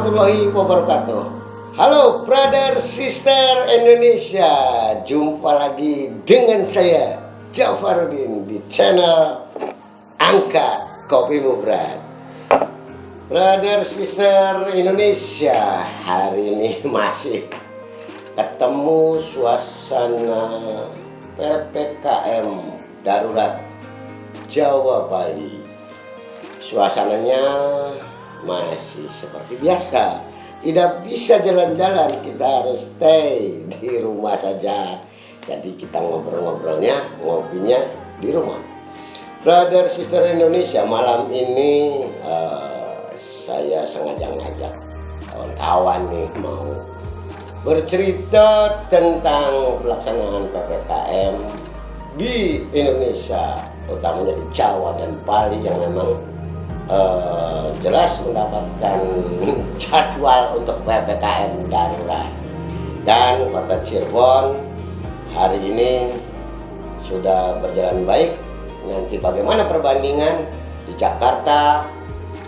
warahmatullahi wabarakatuh. Halo brother sister Indonesia, jumpa lagi dengan saya Jafarudin di channel Angkat Kopimu Brad. Brother sister Indonesia, hari ini masih ketemu suasana PPKM darurat Jawa Bali. Suasananya masih seperti biasa, tidak bisa jalan-jalan, kita harus stay di rumah saja. Jadi kita ngobrol-ngobrolnya, ngopinya di rumah. Brother sister Indonesia, malam ini saya sengaja ngajak kawan-kawan nih mau bercerita tentang pelaksanaan PPKM di Indonesia, utamanya di Jawa dan Bali yang memang jelas mendapatkan jadwal untuk PPKM darurat. Dan kota Cirebon hari ini sudah berjalan baik. Nanti bagaimana perbandingan di Jakarta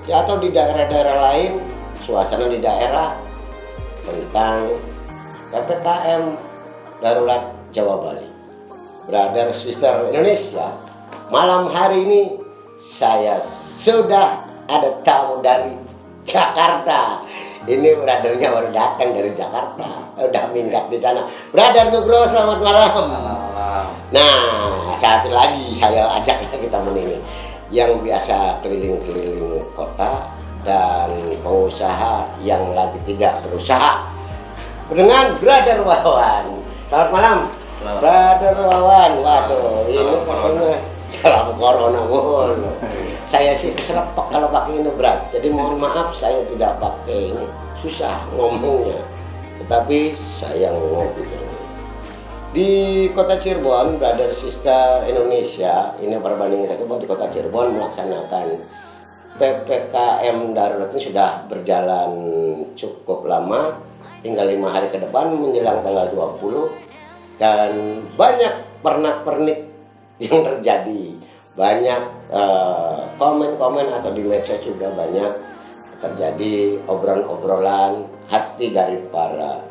ya, atau di daerah-daerah lain, suasana di daerah tentang PPKM darurat Jawa Bali. Brother sister Indonesia, malam hari ini saya sudah ada tamu dari Jakarta. Ini brothernya baru datang dari Jakarta, udah minggat di sana. Brother Nugroho, selamat malam. Nah, satu lagi saya ajak kita ini yang biasa keliling-keliling kota dan pengusaha yang lagi tidak berusaha, dengan Brother Wawan. Selamat malam. Brother Wawan. Waduh, ini pokoknya salam corona mulu. Saya sih keserempet kalau pakai ini berat. Jadi mohon maaf saya tidak pakai ini, susah ngomongnya. Tetapi saya ngopi terus. Di kota Cirebon, brother sister Indonesia, ini perbandingan saya di kota Cirebon melaksanakan PPKM darurat ini sudah berjalan cukup lama, tinggal 5 hari ke depan menjelang tanggal 20, dan banyak pernak-pernik yang terjadi. Banyak komen-komen atau di medsos juga banyak terjadi obrolan-obrolan hati dari para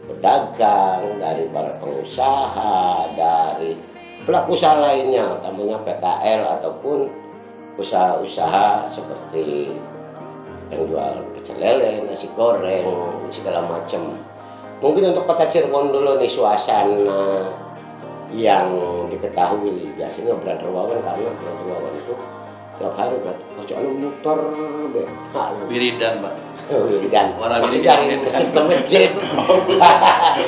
pedagang, dari para pengusaha, dari pelaku usaha lainnya, utamanya PKL ataupun usaha-usaha seperti yang jual pecel lele, nasi goreng, segala macam. Mungkin untuk kota Cirebon dulu nih suasana yang diketahui biasanya Brother Wawan, karena Brother Wawan itu tiap hari kerjaan muter wiridan, Pak. Wiridan. Masih dari masjid ke masjid.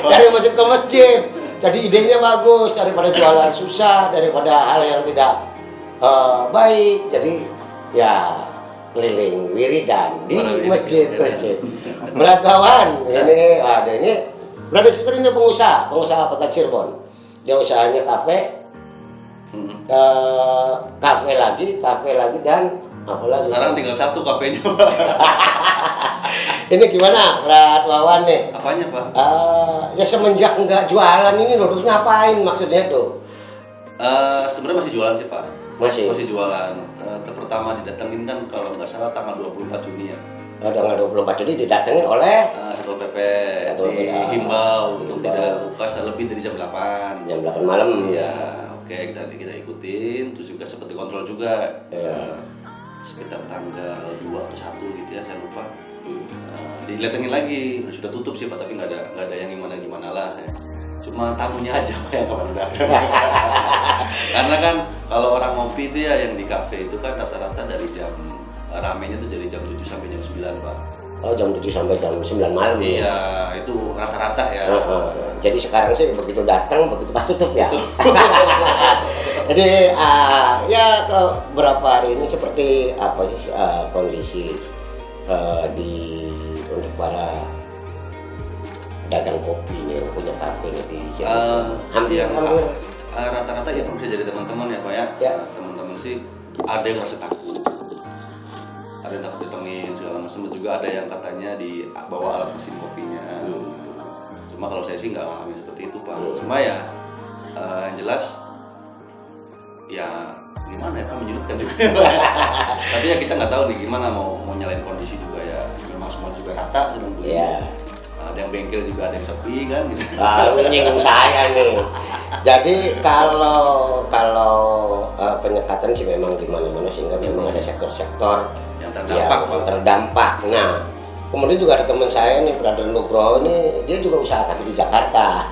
Dari masjid ke masjid. Jadi idenya bagus, daripada jualan susah, daripada hal yang tidak baik. Jadi ya keliling wiridan di masjid-masjid. Brother Wawan ini, waduh ini Brother sister ini pengusaha kota Cirebon. Dia usahanya kafe, kafe lagi dan apa lagi? Sekarang tinggal satu kafenya, Pak. Ini gimana, Brad Wawan nih? Apanya, Pak? Ya semenjak nggak jualan ini loh, terus ngapain maksudnya tuh? Sebenarnya masih jualan sih, Pak. Masih jualan. Pertama didatengin kan kalau nggak salah tanggal 24 Juni ya. Tanggal 24 Juni didatengin oleh Satpol PP, dihimbau untuk tidak buka lebih dari jam 8. Jam 8 malam. Iya, oke, kita ikutin, terus juga seperti kontrol juga. Sekitar tanggal 2 atau 1 gitu ya, saya lupa. Didatengin lagi, sudah tutup sih Pak, tapi nggak ada yang gimana lah ya. Cuma tamunya aja Pak yang kemarin datang. Karena kan kalau orang ngopi itu ya yang di kafe itu kan rata-rata dari jam ramenya tuh dari jam 7 sampai jam 9, Pak. Oh, jam 7 sampai jam 9 malam. Iya, itu rata-rata ya. Jadi sekarang sih begitu datang, begitu pas tutup ya. Jadi ya beberapa hari ini seperti apa sih kondisi untuk para dagang kopi ini yang punya kafe ini di hampir rata-rata ya bisa jadi teman-teman ya Pak ya. Teman-teman sih ada yang merasa takut, ada yang takut ditengin segala macam, juga ada yang katanya dibawa alat mesin kopinya. Cuma kalau saya sih nggak ngalamin seperti itu Pak. Cuma ya yang jelas ya gimana ya Pak, menyulitkan juga. Tapi ya kita nggak tahu nih gimana mau nyalain kondisi juga ya. Memang semua juga rata sedang beli. Iya. Ada yang bengkel juga ada yang sepi kan gitu. Menyinggung saya nih. Jadi kalau penyekatan sih memang di mana-mana, sehingga memang ada sektor-sektor Yang yang terdampak. terdampak. Nah, kemudian juga ada teman saya nih, Brother Nugroho ini, dia juga usaha tapi di Jakarta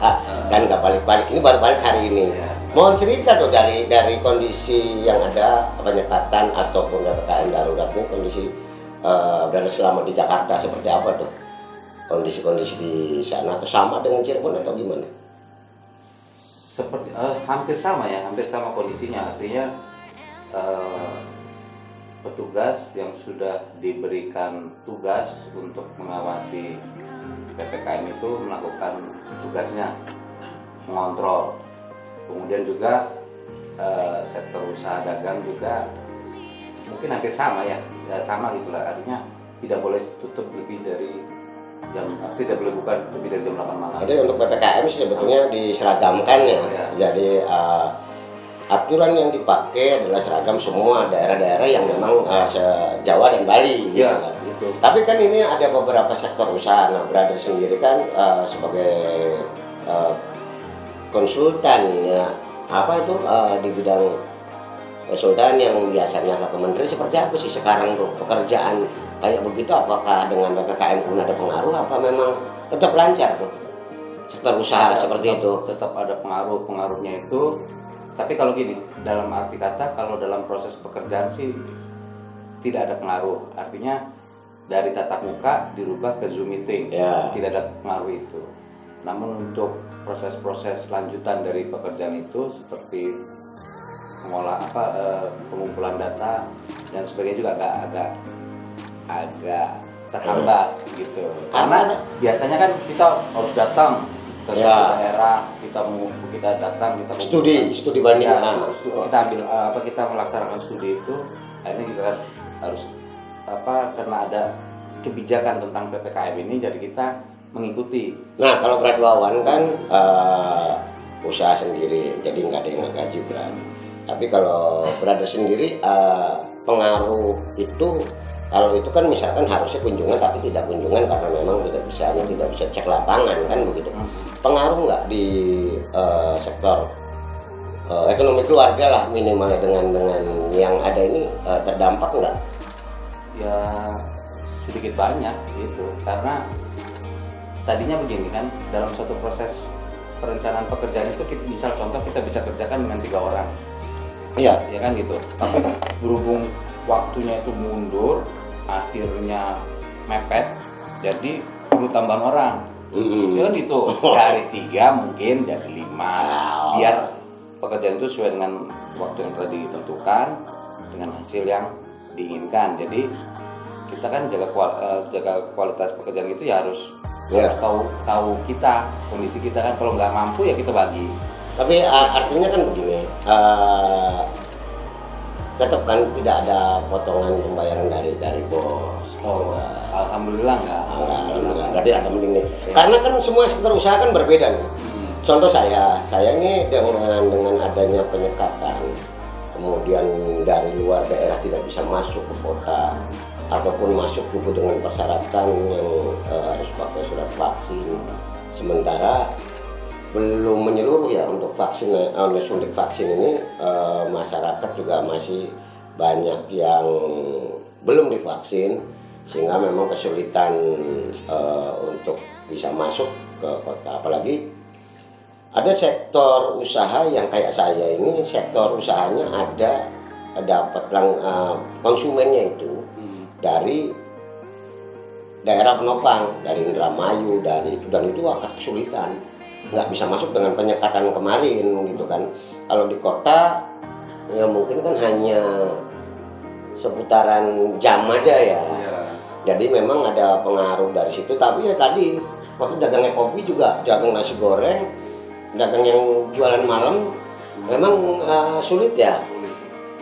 dan nggak balik-balik. Ini baru balik hari ini. Iya. Mau cerita tuh dari kondisi yang ada penyekatan ataupun PPKM darurat ini, kondisi Brother selama di Jakarta seperti apa tuh? Kondisi-kondisi di sana atau sama dengan Cirebon atau gimana? Seperti hampir sama ya, hampir sama kondisinya. Artinya petugas yang sudah diberikan tugas untuk mengawasi PPKM itu melakukan tugasnya, mengontrol. Kemudian juga sektor usaha dagang juga mungkin hampir sama ya, sama gitulah. Artinya tidak boleh tutup lebih dari tidak boleh buka lebih dari jam 8 malam. Jadi untuk PPKM sebetulnya diseragamkan ya. Ya. Jadi aturan yang dipakai adalah seragam semua daerah-daerah yang memang Jawa dan Bali. Gitu Iya, kan. gitu. Tapi kan ini ada beberapa sektor usaha. Nah, Brother sendiri kan sebagai konsultan ya, apa itu di bidang konsultan yang biasanya ke Kementerian, seperti apa sih sekarang tuh pekerjaan kayak begitu? Apakah dengan PPKM pun ada pengaruh, apa memang tetap lancar tuh sektor usaha seperti itu? Tetap ada pengaruhnya itu. Tapi kalau gini, dalam arti kata, kalau dalam proses pekerjaan sih tidak ada pengaruh. Artinya dari tatap muka dirubah ke Zoom meeting, Ya. tidak ada pengaruh itu. Namun untuk proses-proses lanjutan dari pekerjaan itu seperti pengumpulan data dan sebagainya juga agak terhambat gitu. Karena biasanya kan kita harus datang ke Ya. daerah, kita datang, kita Studi banding. ya, Nah, kita ambil kita melaksanakan studi itu, akhirnya kita harus karena ada kebijakan tentang PPKM ini, jadi kita mengikuti. Nah, kalau Brad Wawan kan usaha sendiri, jadi nggak ada yang ngaji Brad. Tapi kalau Brother sendiri pengaruh itu, kalau itu kan misalkan harusnya kunjungan tapi tidak kunjungan karena memang tidak bisa cek lapangan kan begitu. Pengaruh nggak di sektor ekonomi keluarga lah minimal dengan yang ada ini terdampak nggak? Ya sedikit banyak gitu, karena tadinya begini kan, dalam suatu proses perencanaan pekerjaan itu misal contoh kita bisa kerjakan dengan 3 orang. Iya. Ya kan gitu. Tapi berhubung waktunya itu mundur, akhirnya mepet, jadi perlu tambahan orang. Ya kan gitu. Dari 3 mungkin jadi 5. Biar pekerjaan itu sesuai dengan waktu yang telah ditentukan dengan hasil yang diinginkan. Jadi kita kan jaga kualitas pekerjaan itu ya harus tahu kita, kondisi kita kan. Kalau nggak mampu ya kita bagi. Tapi artinya kan begini, tetap kan tidak ada potongan pembayaran dari bos. Oh, alhamdulillah nggak. Berarti ada mending nih. Karena kan semua sektor usaha kan berbeda nih. Contoh saya ini dengan adanya penyekatan, kemudian dari luar daerah tidak bisa masuk ke kota, ataupun masuk juga dengan persyaratan yang harus pakai surat vaksin. Sementara belum menyeluruh ya untuk vaksin, suntik vaksin ini, masyarakat juga masih banyak yang belum divaksin, sehingga memang kesulitan untuk bisa masuk ke kota. Apalagi ada sektor usaha yang kayak saya ini, sektor usahanya dapat konsumennya itu dari daerah penopang, dari Indramayu, dari itu, dan itu agak kesulitan, nggak bisa masuk dengan penyekatan kemarin gitu kan. Kalau di kota ya mungkin kan hanya seputaran jam aja ya. Jadi memang ada pengaruh dari situ. Tapi ya tadi waktu dagangnya kopi juga, dagang nasi goreng, dagang yang jualan malam memang sulit ya,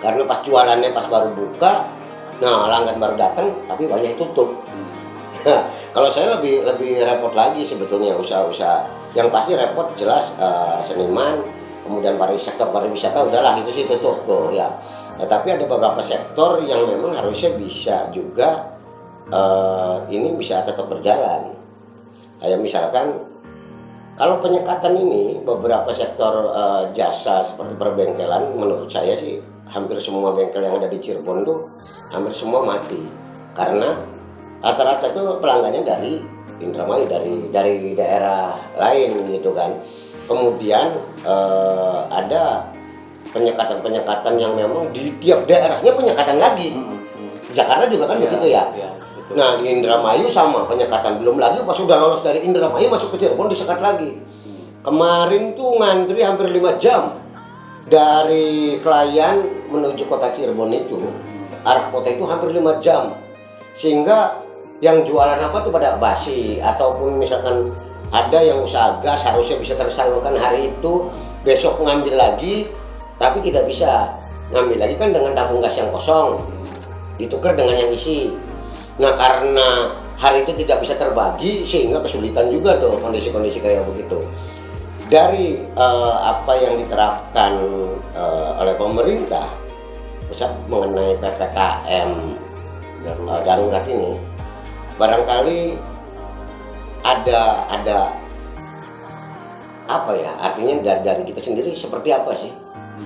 karena pas jualannya pas baru buka, nah langgan baru datang tapi banyak tutup. Kalau saya lebih repot lagi sebetulnya usaha-usaha yang pasti repot jelas seniman, kemudian sektor pariwisata udahlah itu sih tutup tuh ya. Tapi ada beberapa sektor yang memang harusnya bisa juga ini bisa tetap berjalan. Kayak misalkan kalau penyekatan ini beberapa sektor jasa seperti perbengkelan, menurut saya sih hampir semua bengkel yang ada di Cirebon tuh hampir semua mati karena rata-rata itu pelanggannya dari Indramayu, dari daerah lain gitu kan. Kemudian ada penyekatan yang memang di tiap daerahnya penyekatan lagi. Jakarta juga kan begitu ya. Betul. Nah di Indramayu sama penyekatan, belum lagi pas sudah lolos dari Indramayu masuk ke Cirebon disekat lagi. Kemarin tuh ngantri hampir 5 jam dari Klayan menuju kota Cirebon itu, arah kota itu hampir 5 jam, sehingga yang jualan apa tuh pada basi, ataupun misalkan ada yang usaha gas harusnya bisa tersalurkan hari itu, besok ngambil lagi, tapi tidak bisa ngambil lagi kan dengan tabung gas yang kosong, ditukar dengan yang isi. Nah karena hari itu tidak bisa terbagi, sehingga kesulitan juga tuh kondisi-kondisi kayak begitu. Dari apa yang diterapkan oleh pemerintah pusat mengenai PPKM darurat ini, barangkali ada apa ya, artinya dari kita sendiri seperti apa sih?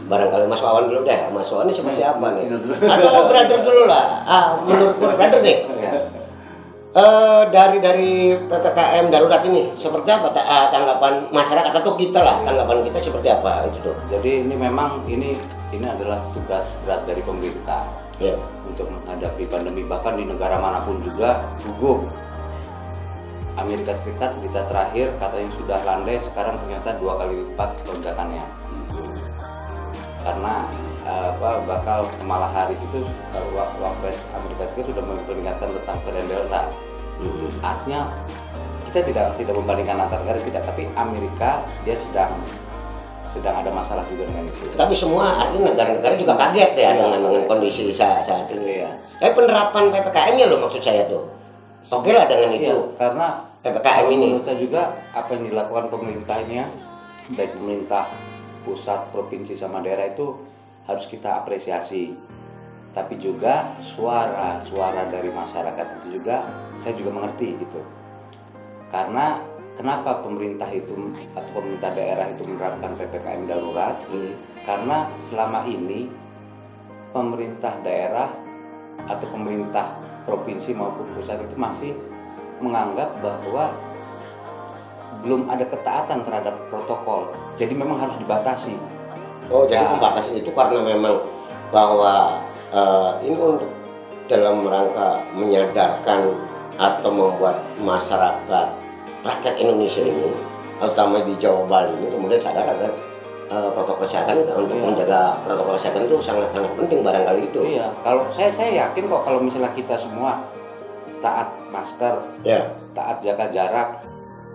Barangkali Mas Wawan dulu deh, Mas Wawan ini seperti apa nih? Atau brother dulu lah, menurut brother nih, dari PPKM darurat ini seperti apa tanggapan masyarakat atau kita lah, tanggapan kita seperti apa itu tuh? Jadi ini memang ini adalah tugas berat dari pemerintah untuk menghadapi pandemi, bahkan di negara manapun juga gugup. Amerika Serikat berita terakhir katanya sudah landai, sekarang ternyata 2 kali lipat lonjakannya. Karena bakal Kamala Harris itu Wapres Amerika Serikat sudah memperingatkan tentang keadaan darurat. Artinya kita tidak membandingkan antar negara, tidak, tapi Amerika dia sedang ada masalah juga dengan itu. Tapi semua artinya negara-negara juga kaget ya dengan kondisi saat ini ya. Tapi penerapan PPKM-nya loh maksud saya tuh. Oke lah dengan itu. Karena PPKM ini. Menurut saya juga apa yang dilakukan pemerintahnya, baik pemerintah pusat, provinsi sama daerah itu harus kita apresiasi. Tapi juga suara dari masyarakat itu juga saya juga mengerti gitu. Karena kenapa pemerintah itu atau pemerintah daerah itu menerapkan PPKM darurat? Karena selama ini pemerintah daerah atau pemerintah provinsi maupun pusat itu masih menganggap bahwa belum ada ketaatan terhadap protokol. Jadi memang harus dibatasi. Oh, jadi pembatasan itu karena memang bahwa ini untuk dalam rangka menyadarkan atau membuat masyarakat rakyat Indonesia ini, terutama di Jawa Bali ini, kemudian sadar agar protokol kesehatan untuk menjaga protokol kesehatan itu sangat penting barangkali itu. Iya, kalau saya yakin kok kalau misalnya kita semua taat masker, taat jaga jarak,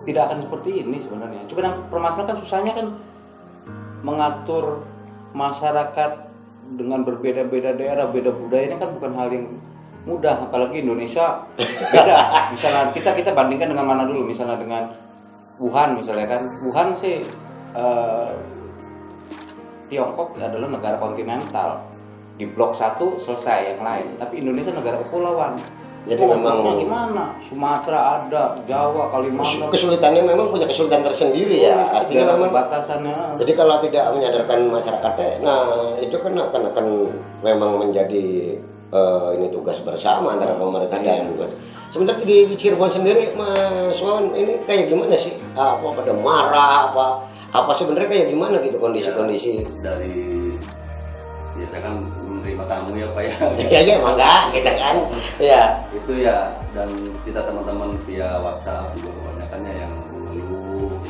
tidak akan seperti ini sebenarnya. Cuma yang permasalahan kan susahnya kan mengatur masyarakat dengan berbeda-beda daerah, beda budaya, ini kan bukan hal yang mudah, apalagi Indonesia beda. Misalnya kita bandingkan dengan mana dulu, misalnya dengan Wuhan misalnya kan. Wuhan sih Tiongkok adalah negara kontinental. Di blok 1 selesai yang lain, tapi Indonesia negara kepulauan. Jadi memang gimana? Sumatera ada, Jawa, Kalimantan. Kesulitannya memang punya kesulitan tersendiri ya. Artinya memang batasannya. Jadi kalau tidak menyadarkan masyarakatnya, nah itu kan akan memang menjadi ini tugas bersama antara pemerintah dan sementara di Cirebon sendiri, Mas Wawan, ini kayak gimana sih? Apa pada marah apa sebenarnya kayak gimana gitu kondisi-kondisi? Dari biasa kan menerima tamu ya Pak ya. Iya emang enggak kita kan. Iya. Itu ya, dan kita teman-teman via WhatsApp juga kebanyakannya yang mengeluh,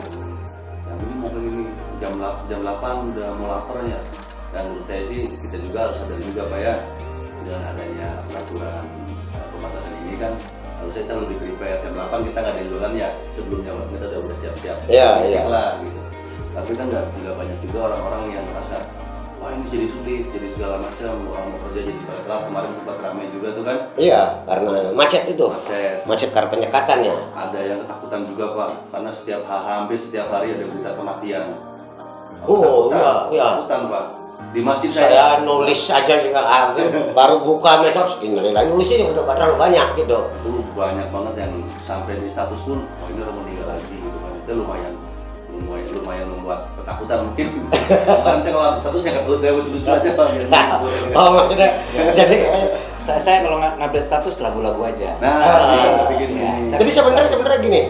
yang ini mau ini jam 8 udah mau lapar ya. Dan menurut saya sih kita juga harus sadar juga Pak ya, dengan adanya peraturan pembatasan ini kan harusnya kita lebih prepare. Jam 8 kita nggak ada duluan ya, sebelumnya kita udah siap-siap. Iya. Lah gitu. Tapi kan nggak banyak juga orang-orang yang merasa wah ini jadi sulit, jadi segala macam, orang mau kerja jadi telat. Kemarin sempat ramai juga tuh kan. Iya, karena macet itu. Macet karena penyekatannya. Ada yang ketakutan juga Pak, karena hampir setiap hari ada berita kematian. Oh iya. Ketakutan Pak. di masjid Saya nulis aja juga hampir baru buka medsos innalillahi nulisnya udah terlalu banyak gitu. itu banyak banget yang sampai di status pun oh ini orang meninggal lagi gitu kan. Itu lumayan membuat ketakutan mungkin. Kan saya kalau status yang lucu aja Pak. Oh maksudnya jadi Saya kalau ngupdate status lagu-lagu aja. Nah, bikin Ya. ini. jadi sebenarnya gini.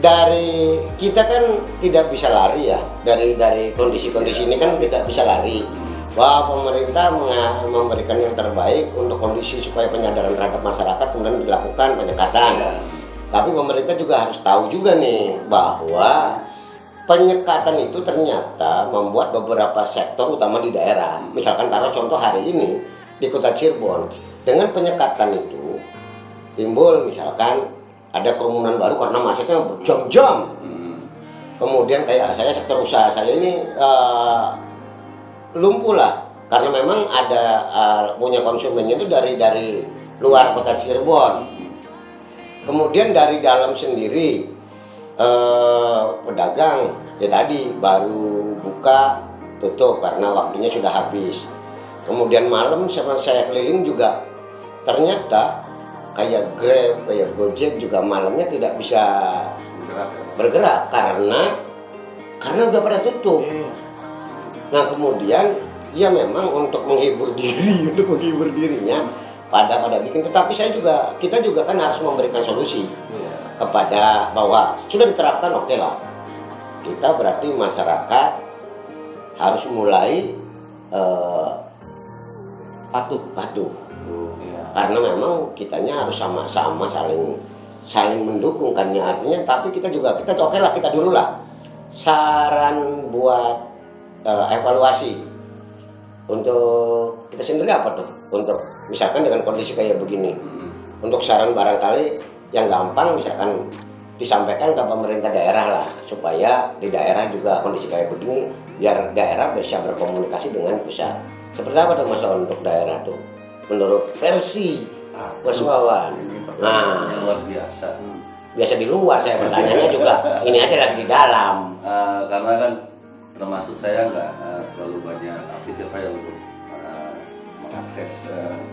Dari kita kan tidak bisa lari ya dari kondisi-kondisi ini kan tidak bisa lari bahwa pemerintah memberikan yang terbaik untuk kondisi supaya penyadaran terhadap masyarakat kemudian dilakukan penyekatan. Tapi pemerintah juga harus tahu juga nih bahwa penyekatan itu ternyata membuat beberapa sektor utama di daerah. Misalkan taruh contoh hari ini di kota Cirebon dengan penyekatan itu timbul misalkan ada kerumunan baru karena macetnya berjam-jam. Kemudian kayak saya sektor usaha saya ini lumpuh lah karena memang ada punya konsumennya itu dari luar kota Cirebon. Kemudian dari dalam sendiri pedagang ya tadi baru buka tutup karena waktunya sudah habis. Kemudian malam sama saya keliling juga ternyata kayak Grab, kayak Gojek juga malamnya tidak bisa bergerak karena udah pada tutup. Nah kemudian ya memang untuk menghibur dirinya pada bikin. Tetapi kita juga kan harus memberikan solusi kepada bahwa sudah diterapkan oke lah. Kita berarti masyarakat harus mulai patuh. Karena memang kitanya harus sama-sama saling mendukung kan ya artinya. Tapi kita oke lah kita dulu lah saran buat evaluasi untuk kita sendiri apa tuh untuk misalkan dengan kondisi kayak begini untuk saran barangkali yang gampang misalkan disampaikan ke pemerintah daerah lah supaya di daerah juga kondisi kayak begini biar daerah bisa berkomunikasi dengan pusat. Seperti apa tuh masalah untuk daerah tuh menurut versi Mas Wawan? Nah, luar biasa. Biasa di luar saya bertanyanya juga ini aja lagi di dalam. Karena kan termasuk saya nggak terlalu banyak aktif ya Pak ya untuk mengakses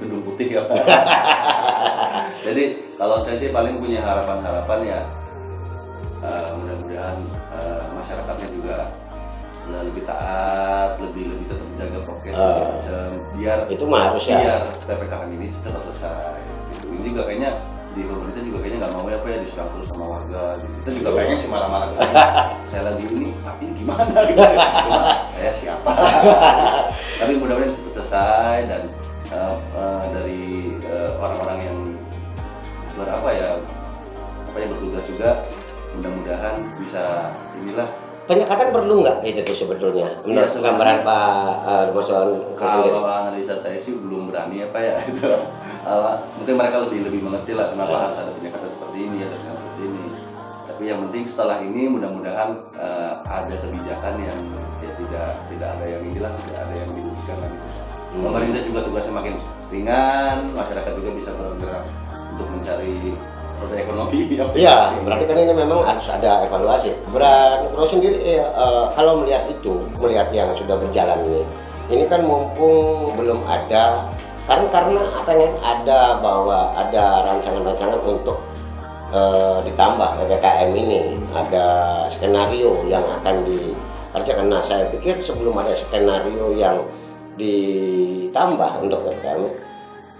gedung putih ya Pak. Jadi kalau saya sih paling punya harapan ya mudah-mudahan masyarakatnya juga lebih taat, lebih tetap menjaga prokes biar itu mah harus ya. Biar PPKM ini cepat selesai. Gitu. Ini juga kayaknya di pemerintah juga kayaknya nggak mau ya Pak ya diserang terus sama warga. Gitu. Kita juga pengen sih marah-marah ke saya. Saya lagi ini, tapi gimana? Gitu. Cuma saya siapa? Tapi mudah-mudahan cepat selesai dan dari orang-orang yang bertugas juga mudah-mudahan bisa inilah. Penyekatan perlu nggak itu tuh sebetulnya? Menurut gambaran Pak Mas Wawan? Kalau analisa saya sih belum berani ya Pak ya. Mungkin mereka lebih mengerti lah kenapa harus ada penyekatan seperti ini atau seperti ini. Tapi yang penting setelah ini mudah-mudahan ada kebijakan yang ya tidak ada yang inilah, tidak ada yang dirugikan lagi. Pemerintah juga tugasnya makin ringan, masyarakat juga bisa bergerak untuk mencari roda ekonomi. Iya, berarti kan ini memang harus ada evaluasi. Bro sendiri kalau melihat yang sudah berjalan ini kan mumpung belum ada karena pengen ada bahwa ada rancangan-rancangan untuk ditambah PPKM ini, ada skenario yang akan dikerjakan. Nah, saya pikir sebelum ada skenario yang ditambah untuk PPKM,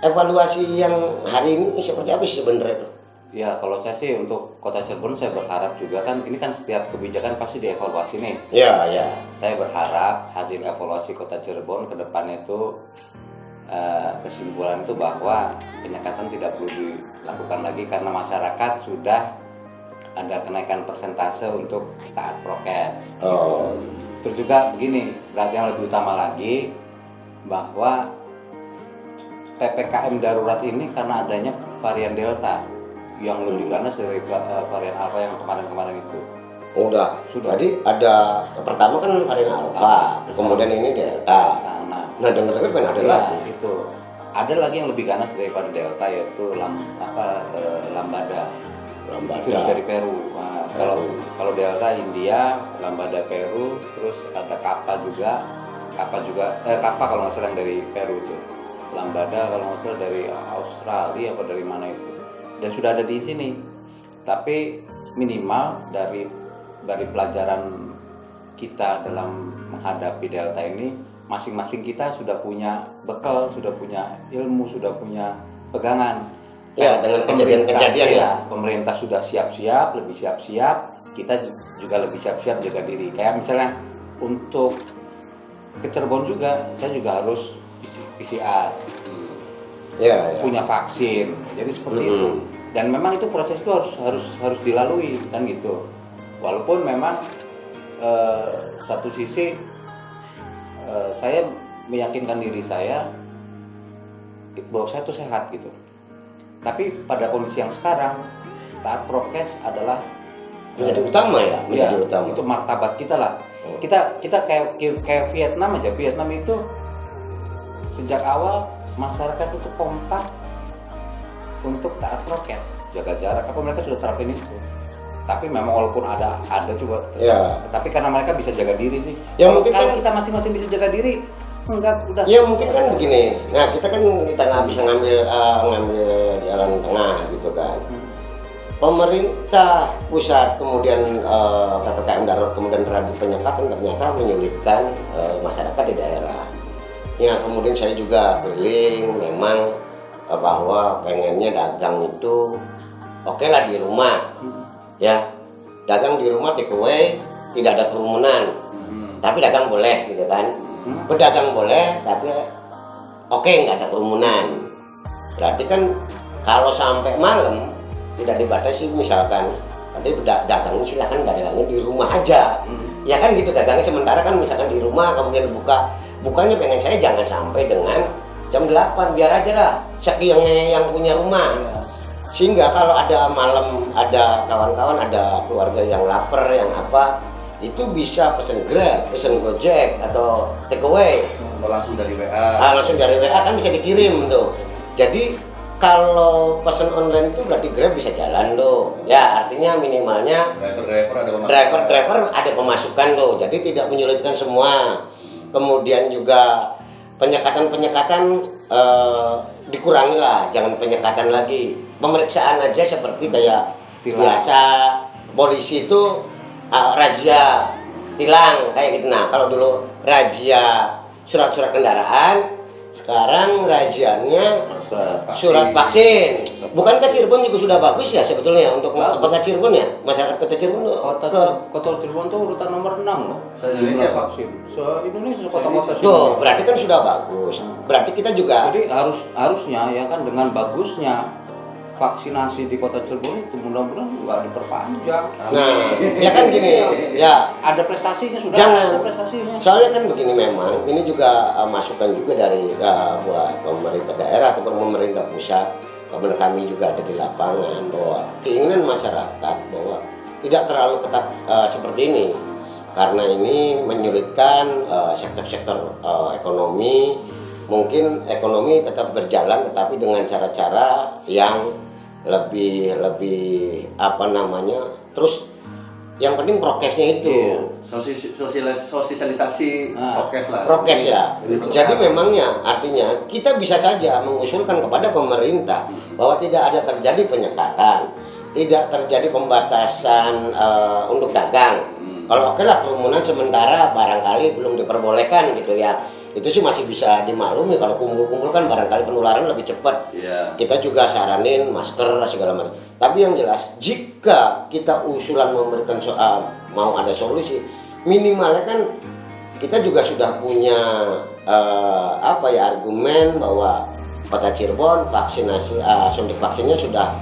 evaluasi yang hari ini seperti apa sih sebenarnya? Ya kalau saya sih untuk Kota Cirebon saya berharap juga kan ini kan setiap kebijakan pasti dievaluasi nih. Ya, ya. Saya berharap hasil evaluasi Kota Cirebon ke depannya itu kesimpulan itu bahwa penyekatan tidak perlu dilakukan lagi karena masyarakat sudah ada kenaikan persentase untuk taat prokes. Oh. Terus juga begini, berarti yang lebih utama lagi bahwa PPKM darurat ini karena adanya varian Delta yang lebih ganas dari varian Alpha yang kemarin-kemarin itu. Sudah. Sudah. Jadi ada pertama kan varian Alpha, kemudian ini Delta. Nah dengar-dengar kan ada lagi. Itu ada lagi yang lebih ganas daripada Delta yaitu Lambada. Virus dari Peru. Nah, kalau Delta India, Lambada Peru, terus ada Kappa juga. Kappa kalau nggak salah yang dari Peru itu, Lambada kalau nggak salah dari Australia apa dari mana itu, dan sudah ada di sini. Tapi minimal dari pelajaran kita dalam menghadapi Delta ini, masing-masing kita sudah punya bekal, sudah punya ilmu, sudah punya pegangan. Ya, dengan kejadian-kejadian ya. Pemerintah sudah siap-siap, lebih siap-siap, kita juga lebih siap-siap jaga diri. Kayak misalnya untuk ke Cirebon juga, saya juga harus PCR, Ya. punya vaksin, jadi seperti itu. Dan memang itu proses itu harus dilalui kan gitu. Walaupun memang satu sisi saya meyakinkan diri saya bahwa saya itu sehat gitu. Tapi pada kondisi yang sekarang, taat prokes adalah Menjadi utama ya, menjadi utama. itu martabat kita lah. Kita kayak Vietnam aja. Vietnam itu sejak awal masyarakat itu kompak untuk taat prokes, jaga jarak. Apa mereka sudah terapin itu? Tapi memang walaupun ada coba. Ya. Tapi karena mereka bisa jaga diri sih. Ya, mungkin kalau kan- kita masing-masing bisa jaga diri, enggak udah. Ya mungkin kan begini. Nah kita nggak bisa ngambil jalan tengah gitu kan. Pemerintah pusat kemudian PPKM darurat kemudian terjadi penyekatan ternyata menyulitkan masyarakat di daerah. Ya kemudian saya juga keliling memang bahwa pengennya dagang itu oke lah di rumah, ya dagang di rumah take away, tidak ada kerumunan, tapi dagang boleh gitu kan. Berdagang boleh tapi oke nggak ada kerumunan. Berarti kan kalau sampai malam tidak dibatasi, misalkan tadi dagangnya silakan dagangnya di rumah aja, ya kan gitu dagangnya. Sementara kan misalkan di rumah kemudian bukanya pengen saya jangan sampai dengan jam 8, biar aja lah sekiannya yang punya rumah, sehingga kalau ada malam ada kawan-kawan ada keluarga yang lapar yang apa itu bisa pesen Grab, pesen Gojek atau take away. Langsung dari WA. Langsung dari WA kan bisa dikirim tuh. Jadi kalau pesan online itu berarti Grab bisa jalan tuh. Ya artinya minimalnya driver ada pemasukan tuh. Jadi tidak menyulitkan semua. Kemudian juga penyekatan dikurangi lah, jangan penyekatan lagi. Pemeriksaan aja seperti kayak biasa polisi itu razia tilang kayak gitu. Nah kalau dulu razia surat-surat kendaraan, sekarang rajiannya surat vaksin. Bukankah Cirebon juga sudah bagus ya sebetulnya untuk kota Cirebon ya, masyarakat kota Cirebon? Kota Cirebon tuh urutan nomor 6 loh. Se-Indonesia vaksin. Se-Indonesia kota-kota sini. Tuh, berarti kan sudah bagus. Berarti kita juga. Jadi harusnya ya kan dengan bagusnya vaksinasi di kota Cirebon itu mudah-mudahan nggak diperpanjang. Nah, ya kan gini, ya Ada prestasinya sudah. jangan. Ada prestasinya. Soalnya kan begini memang, ini juga masukan juga dari buat pemerintah daerah atau pemerintah pusat. Kemudian kami juga ada di lapangan bahwa keinginan masyarakat bahwa tidak terlalu ketat seperti ini, karena ini menyulitkan sektor-sektor ekonomi. Mungkin ekonomi tetap berjalan, tetapi dengan cara-cara yang lebih apa namanya, terus yang penting prokesnya itu. Sosialisasi prokes lah. Prokes ya. Jadi memangnya artinya kita bisa saja mengusulkan kepada pemerintah bahwa tidak ada terjadi penyekatan, tidak terjadi pembatasan untuk dagang. Kalau oke lah kerumunan sementara barangkali belum diperbolehkan gitu ya. Itu sih masih bisa dimaklumi. Kalau kumpul-kumpul kan barangkali penularan lebih cepat. Kita juga saranin masker segala macam. Tapi yang jelas jika kita usulan memberikan mau ada solusi, minimalnya kan kita juga sudah punya argumen bahwa kota Cirebon vaksinasi suntik vaksinnya sudah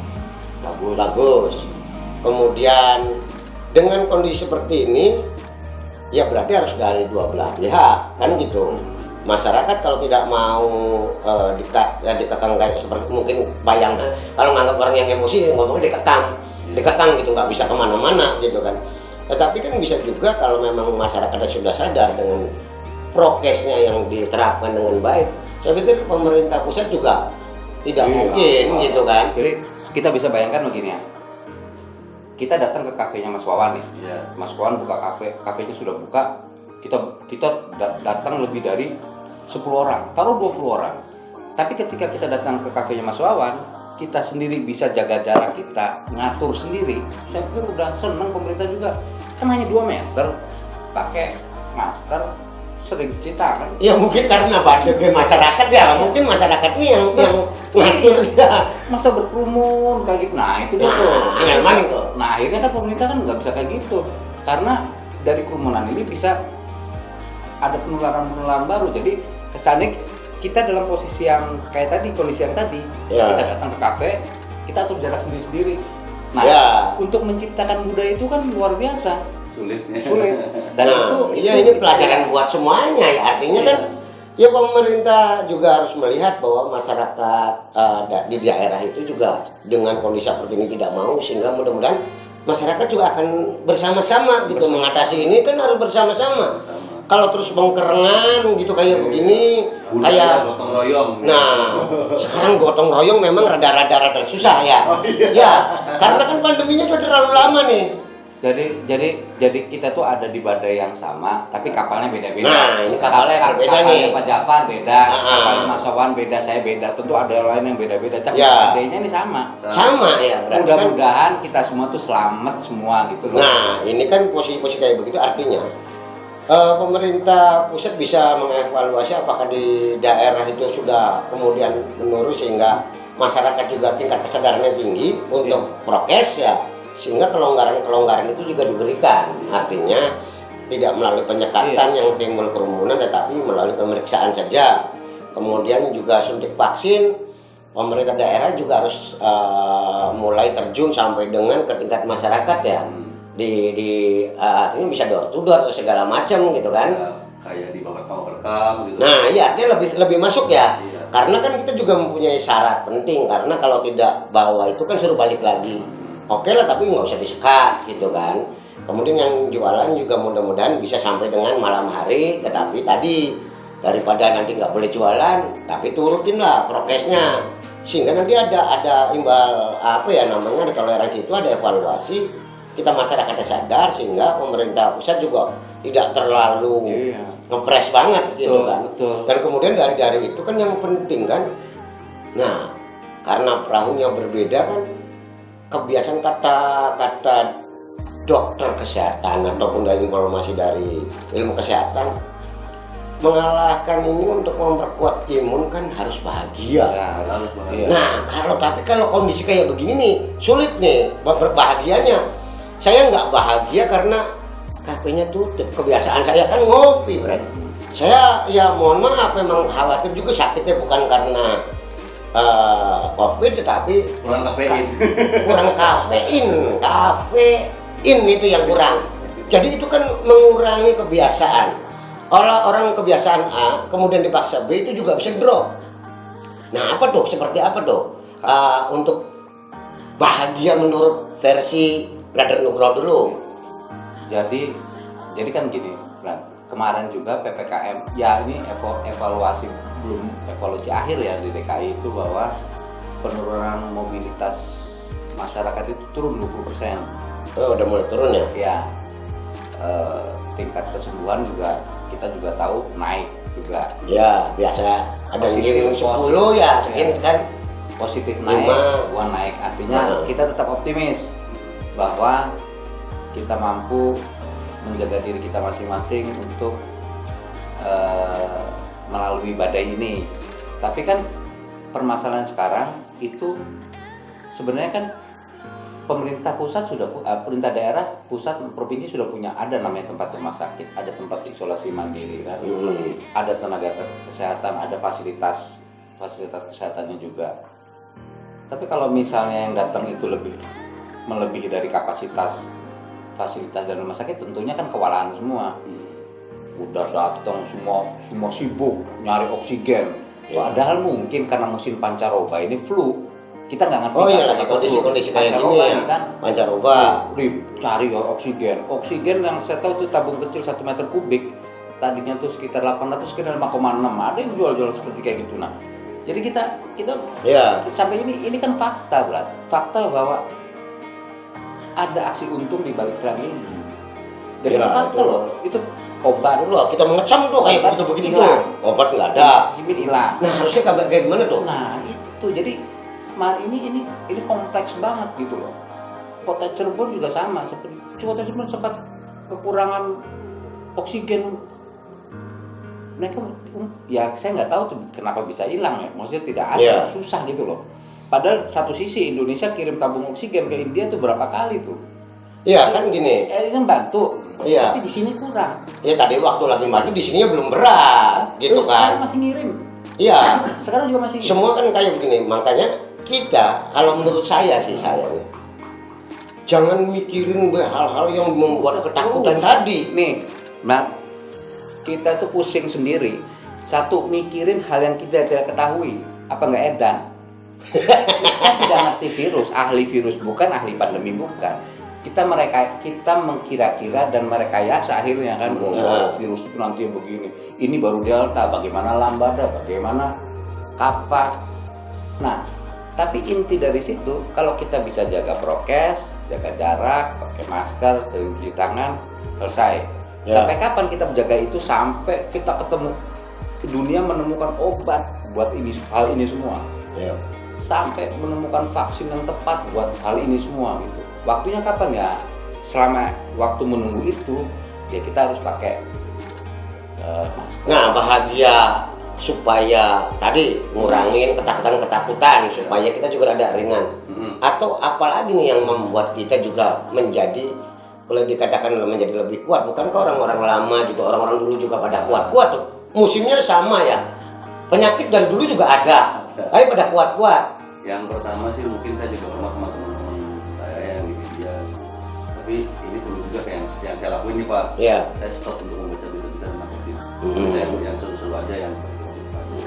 bagus. Kemudian dengan kondisi seperti ini ya berarti harus dari dua belah pihak kan gitu. Masyarakat kalau tidak mau dikekang kayak seperti mungkin bayangkan kalau nganggap orang yang emosi ngomongnya dikekang gitu, nggak bisa kemana-mana gitu kan. Tetapi kan bisa juga kalau memang masyarakat sudah sadar dengan prokesnya yang diterapkan dengan baik, saya pikir pemerintah pusat juga tidak mungkin gitu kan. Jadi kita bisa bayangkan begini ya, kita datang ke kafenya Mas Wawan nih. Mas Wawan buka kafenya sudah buka, kita datang lebih dari 10 orang, taruh 20 orang. Tapi ketika kita datang ke kafenya Mas Wawan, kita sendiri bisa jaga jarak, kita ngatur sendiri. Saya pikir udah seneng pemerintah juga. Kan hanya 2 meter, pakai masker, sering cuci tangan. Ya mungkin karena badai masyarakat ya, mungkin masyarakat ini yang ngatur ya. Masa berkerumun kayak gitu, nah itu dia Nah, tuh. angel mana itu? Nah akhirnya kan pemerintah kan nggak bisa kayak gitu, karena dari kerumunan ini bisa ada penularan baru. Jadi kesannya kita dalam posisi yang kayak tadi, kondisi yang tadi, Ya. kita datang ke kafe, kita atur jarak sendiri-sendiri. Nah, Ya. untuk menciptakan budaya itu kan luar biasa Sulitnya. sulit. Dan Nah, ini pelajaran buat semuanya ya. Artinya kan ya pemerintah juga harus melihat bahwa masyarakat di daerah itu juga dengan kondisi seperti ini tidak mau, sehingga mudah-mudahan masyarakat juga akan bersama-sama gitu mengatasi ini kan harus bersama-sama. Sama. Kalau terus bengkerengan gitu kayak begini, Budaya kayak gotong royong. nah sekarang gotong royong memang rada susah ya. Ya, karena kan pandeminya sudah terlalu lama nih. Jadi kita tuh ada di badai yang sama, tapi kapalnya beda-beda. Nah, ini kapalnya berbeda nih. Kapalnya Pak Jafar beda, Ah. kapalnya Mas Wawan beda, saya beda. Tentu ada lain yang beda-beda, tapi Ya. badainya ini sama. Sama ya, berarti kan. Mudah-mudahan kita semua tuh selamat semua gitu loh. Nah, ini kan posisi-posisi kayak begitu artinya pemerintah pusat bisa mengevaluasi apakah di daerah itu sudah kemudian menurun sehingga masyarakat juga tingkat kesadarannya tinggi untuk prokes ya, sehingga kelonggaran-kelonggaran itu juga diberikan. Artinya tidak melalui penyekatan yang timbul kerumunan, tetapi melalui pemeriksaan saja. Kemudian juga suntik vaksin, pemerintah daerah juga harus mulai terjun sampai dengan ke tingkat masyarakat ya. Ini bisa door to door atau segala macam gitu kan. Ya, kayak di Bapak rekam gitu. Nah iya, dia lebih masuk ya. Iya. Karena kan kita juga mempunyai syarat penting, karena kalau tidak bawa itu kan suruh balik lagi. Oke lah, tapi nggak usah disekat gitu kan. Kemudian yang jualan juga mudah-mudahan bisa sampai dengan malam hari, tetapi tadi daripada nanti nggak boleh jualan, tapi turutin lah prokesnya, sehingga nanti ada imbal apa ya namanya, ada toleransi, itu ada evaluasi, kita masyarakatnya sadar, sehingga pemerintah pusat juga tidak terlalu Iya. ngepres banget gitu Betul, kan. betul. Dan kemudian dari itu kan yang penting kan, nah karena perahunya berbeda kan, kebiasaan kata dokter kesehatan ataupun dari informasi dari ilmu kesehatan, mengalahkan ini untuk memperkuat imun kan harus bahagia. Ya, Harus bahagia. Nah, kalau kondisi kayak begini nih, sulit nih berbahagianya. Saya nggak bahagia karena kafenya tutup. Kebiasaan saya kan ngopi, Bro. Saya ya mohon maaf, memang khawatir juga sakitnya bukan karena COVID, tetapi Kurang kafein. kurang kafein itu yang kurang. Jadi itu kan mengurangi kebiasaan. Orang kebiasaan A kemudian dipaksa B itu juga bisa drop. Nah, apa tuh? Seperti apa tuh? Untuk bahagia menurut versi Brother Nugroho dulu. Jadi kan gini, Bran. Kemarin juga PPKM, ya ini evaluasi belum evaluasi akhir ya di DKI itu, bahwa penurunan mobilitas masyarakat itu turun 20%. Oh, udah mulai turun ya? Ya, tingkat kesembuhan juga kita juga tahu naik juga. Ya, biasa ada yang Positif, 10 ya, segini kan. Positif naik, Lima. kesembuhan naik. Artinya Nah. kita tetap optimis bahwa kita mampu menjaga diri kita masing-masing untuk melalui badai ini. Tapi kan permasalahan sekarang itu sebenarnya kan pemerintah pusat pemerintah daerah, pusat, provinsi sudah punya, ada namanya tempat rumah sakit, ada tempat isolasi mandiri kan, ada tenaga kesehatan, ada fasilitas kesehatannya juga. Tapi kalau misalnya yang datang itu melebihi dari kapasitas fasilitas dan rumah sakit, tentunya kan kewalahan semua. Udah datang semua sibuk nyari oksigen. Padahal mungkin karena musim pancaroba ini flu, kita nggak ngerti. Oh iya, kan lagi apa kondisi flu. kayak gini Pancaroba ya. ini kan Pancaroba. cari oksigen yang saya tahu itu tabung kecil 1 meter kubik, tadinya tuh sekitar 800, sekitar 5,6, ada yang jual seperti kayak gitu. Nah, jadi kita Ya. sampai ini kan fakta, fakta bahwa ada aksi untung di balik perang ini. Jadi Ya, fakta itu. loh, itu obat Loh, kita mengecam tuh kayak Obat begitu hilang. tuh. Obat nggak ada. himin hilang. Nah, harusnya kayak gimana tuh? Nah itu jadi ini kompleks banget gitu loh. Kota Cirebon juga sama, seperti Kota Cirebon sempat kekurangan oksigen. Mereka ya saya nggak tahu tuh kenapa bisa hilang ya, maksudnya tidak ada, Iya. susah gitu loh. Padahal satu sisi Indonesia kirim tabung oksigen ke India tuh berapa kali tuh? Iya kan gini. Ini kan bantu, Iya. tapi di sini kurang. Ya tadi waktu lagi maju di sininya belum berat, gitu Sekarang kan? masih ngirim. Iya. Sekarang juga masih. Semua kan kayak begini, makanya kita kalau menurut saya nih, jangan mikirin hal-hal yang membuat ketakutan tadi. Nih, nah kita tuh pusing sendiri. Satu mikirin hal yang kita tidak ketahui, apa nggak edan? Kita tidak ngerti virus, ahli virus bukan, ahli pandemi bukan. Kita mengkira-kira dan merekayasa akhirnya kan, oh, virus itu nanti begini. Ini baru delta, bagaimana lambada, bagaimana kappa. Nah, tapi inti dari situ kalau kita bisa jaga prokes, jaga jarak, pakai masker, cuci tangan, selesai. Ya. Sampai kapan kita menjaga itu? Sampai kita ketemu dunia menemukan obat buat hal ini semua. Ya. Sampai menemukan vaksin yang tepat buat hal ini semua gitu. Waktunya kapan ya? Selama waktu menunggu itu ya kita harus pakai masker. Nah, bahagia supaya tadi ngurangin ketakutan supaya kita juga ada ringan. Atau apalagi nih yang membuat kita juga menjadi, boleh dikatakan menjadi lebih kuat. Bukankah orang-orang lama juga, orang-orang dulu juga pada kuat-kuat tuh. Musimnya sama ya. Penyakit dari dulu juga ada, tapi pada kuat-kuat. Yang pertama sih mungkin saya juga hormat sama teman-teman saya yang di media. Tapi ini perlu juga kayak yang saya lakuin nih Pak. Iya. Saya stop untuk membaca berita-berita tentang COVID. Hmm. Saya yang seru-seru aja yang baru.